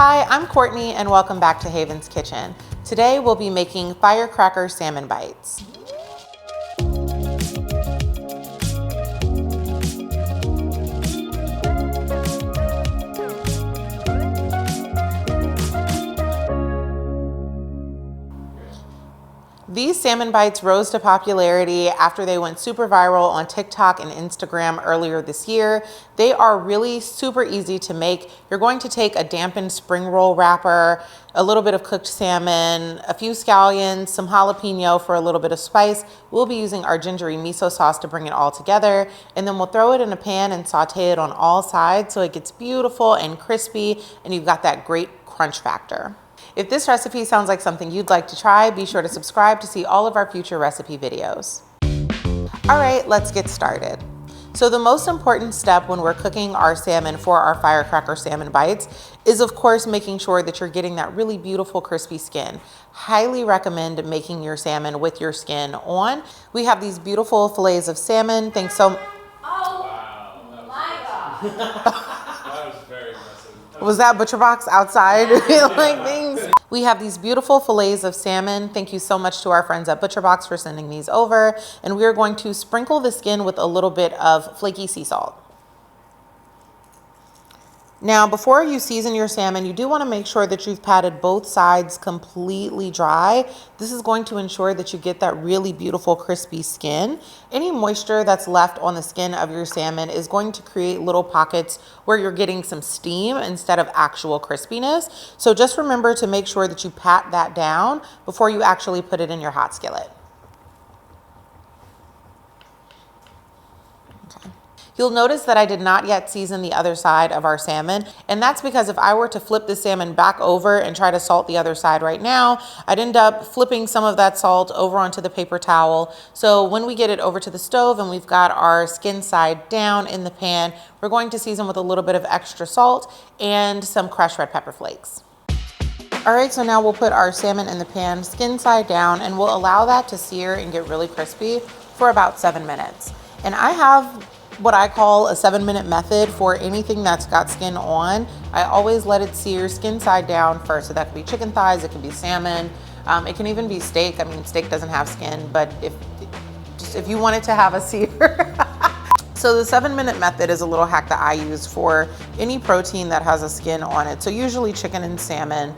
Hi, I'm Courtney and welcome back to Haven's Kitchen. Today we'll be making firecracker salmon bites. These salmon bites rose to popularity after they went super viral on TikTok and Instagram earlier this year. They are really super easy to make. You're going to take a dampened spring roll wrapper, a little bit of cooked salmon, a few scallions, some jalapeno for a little bit of spice. We'll be using our gingery miso sauce to bring it all together, and then we'll throw it in a pan and saute it on all sides so it gets beautiful and crispy and you've got that great crunch factor. If this recipe sounds like something you'd like to try, be sure to subscribe to see all of our future recipe videos. All right, let's get started. So the most important step when we're cooking our salmon for our firecracker salmon bites is of course making sure that you're getting that really beautiful crispy skin. Highly recommend making your salmon with your skin on. We have these beautiful fillets of salmon. Thanks so much. Oh, wow, my God. That was very impressive. Was that ButcherBox outside? Like things. We have these beautiful fillets of salmon. Thank you so much to our friends at ButcherBox for sending these over. And we're going to sprinkle the skin with a little bit of flaky sea salt. Now, before you season your salmon, you do want to make sure that you've patted both sides completely dry. This is going to ensure that you get that really beautiful crispy skin. Any moisture that's left on the skin of your salmon is going to create little pockets where you're getting some steam instead of actual crispiness. So just remember to make sure that you pat that down before you actually put it in your hot skillet. You'll notice that I did not yet season the other side of our salmon, and that's because if I were to flip the salmon back over and try to salt the other side right now, I'd end up flipping some of that salt over onto the paper towel. So when we get it over to the stove and we've got our skin side down in the pan, we're going to season with a little bit of extra salt and some crushed red pepper flakes. All right, so now we'll put our salmon in the pan, skin side down, and we'll allow that to sear and get really crispy for about 7 minutes. And I have what I call a 7-minute method for anything that's got skin on. I always let it sear skin side down first. So that could be chicken thighs, it could be salmon, it can even be steak. I mean, steak doesn't have skin, but if you want it to have a sear. So the 7-minute method is a little hack that I use for any protein that has a skin on it. So usually chicken and salmon,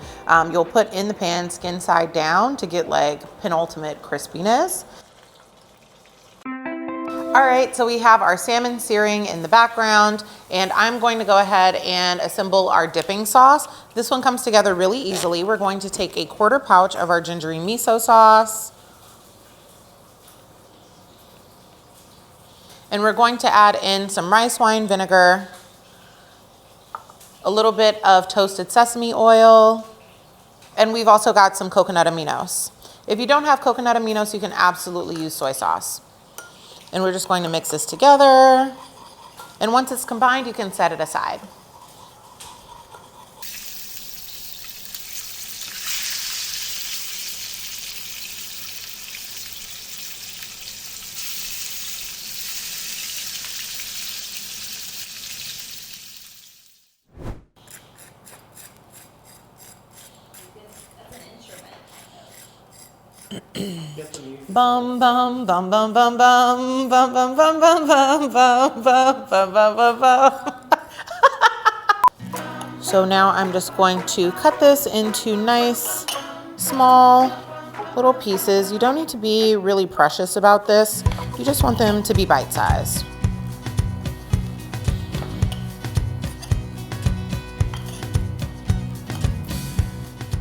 you'll put in the pan skin side down to get like penultimate crispiness. All right, so we have our salmon searing in the background, and I'm going to go ahead and assemble our dipping sauce. This one comes together really easily. We're going to take a 1/4 pouch of our gingery miso sauce, and we're going to add in some rice wine vinegar, a little bit of toasted sesame oil, and we've also got some coconut aminos. If you don't have coconut aminos, you can absolutely use soy sauce. And we're just going to mix this together. And once it's combined, you can set it aside. Bum bum bum bum bum bum bum bum bum bum bum bum bum bum bum bum. So now I'm just going to cut this into nice, small little pieces. You don't need to be really precious about this. You just want them to be bite-sized.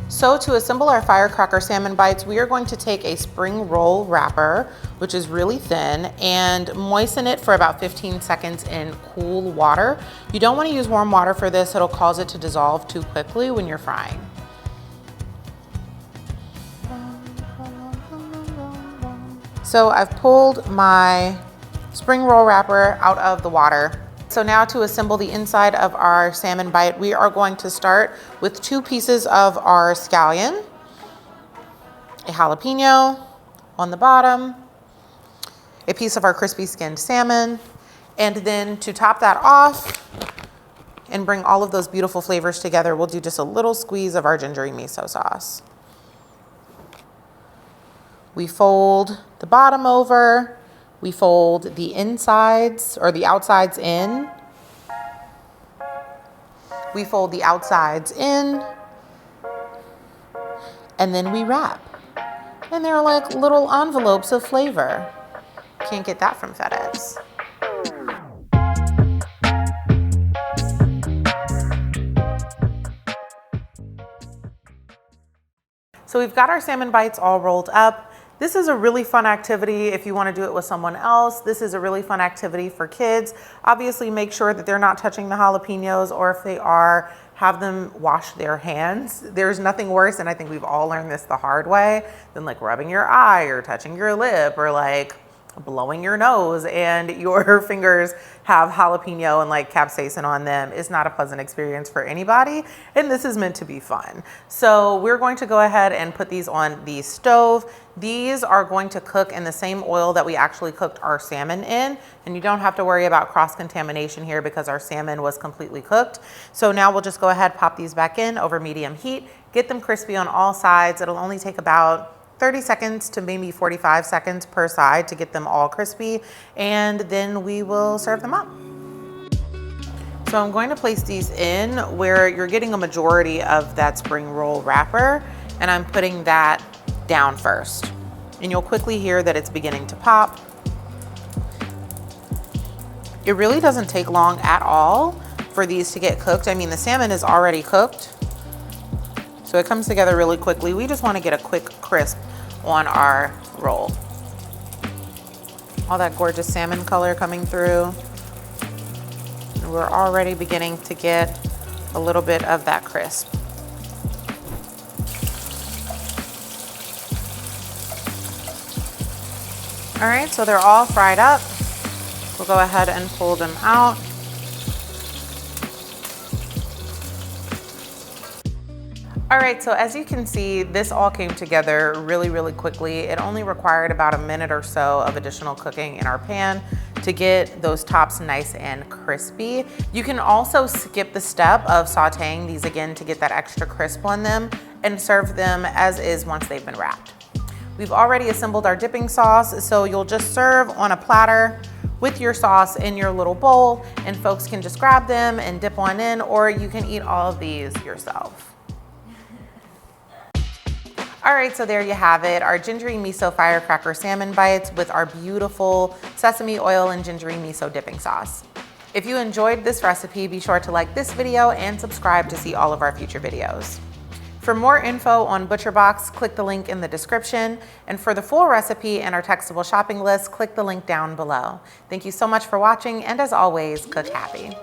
So to assemble our firecracker salmon bites, we are going to take a spring roll wrapper, which is really thin, and moisten it for about 15 seconds in cool water. You don't want to use warm water for this. It'll cause it to dissolve too quickly when you're frying. So I've pulled my spring roll wrapper out of the water. So now to assemble the inside of our salmon bite, we are going to start with 2 pieces of our scallion, a jalapeno on the bottom, a piece of our crispy skinned salmon, and then to top that off, and bring all of those beautiful flavors together, we'll do just a little squeeze of our gingery miso sauce. We fold the bottom over, we fold the insides or the outsides in. We fold the outsides in, and then we wrap. And they're like little envelopes of flavor. Can't get that from FedEx. So we've got our salmon bites all rolled up. This is a really fun activity if you want to do it with someone else. This is a really fun activity for kids. Obviously, make sure that they're not touching the jalapenos, or if they are, have them wash their hands. There's nothing worse, and I think we've all learned this the hard way, than like rubbing your eye or touching your lip or like blowing your nose and your fingers have jalapeno and like capsaicin on them. Is not a pleasant experience for anybody, and this is meant to be fun. So we're going to go ahead and put these on the stove. These are going to cook in the same oil that we actually cooked our salmon in, and you don't have to worry about cross-contamination here because our salmon was completely cooked. So now we'll just go ahead, pop these back in over medium heat, get them crispy on all sides. It'll only take about 30 seconds to maybe 45 seconds per side to get them all crispy, and then we will serve them up. So I'm going to place these in where you're getting a majority of that spring roll wrapper, and I'm putting that down first. And you'll quickly hear that it's beginning to pop. It really doesn't take long at all for these to get cooked. I mean, the salmon is already cooked, so it comes together really quickly. We just want to get a quick crisp on our roll. All that gorgeous salmon color coming through. And we're already beginning to get a little bit of that crisp. All right, so they're all fried up. We'll go ahead and pull them out. All right, so as you can see, this all came together really, really quickly. It only required about a minute or so of additional cooking in our pan to get those tops nice and crispy. You can also skip the step of sauteing these again to get that extra crisp on them and serve them as is once they've been wrapped. We've already assembled our dipping sauce, so you'll just serve on a platter with your sauce in your little bowl, and folks can just grab them and dip on in, or you can eat all of these yourself. All right, so there you have it, our gingery miso firecracker salmon bites with our beautiful sesame oil and gingery miso dipping sauce. If you enjoyed this recipe, be sure to like this video and subscribe to see all of our future videos. For more info on ButcherBox, click the link in the description, and for the full recipe and our textable shopping list, click the link down below. Thank you so much for watching, and as always, cook happy.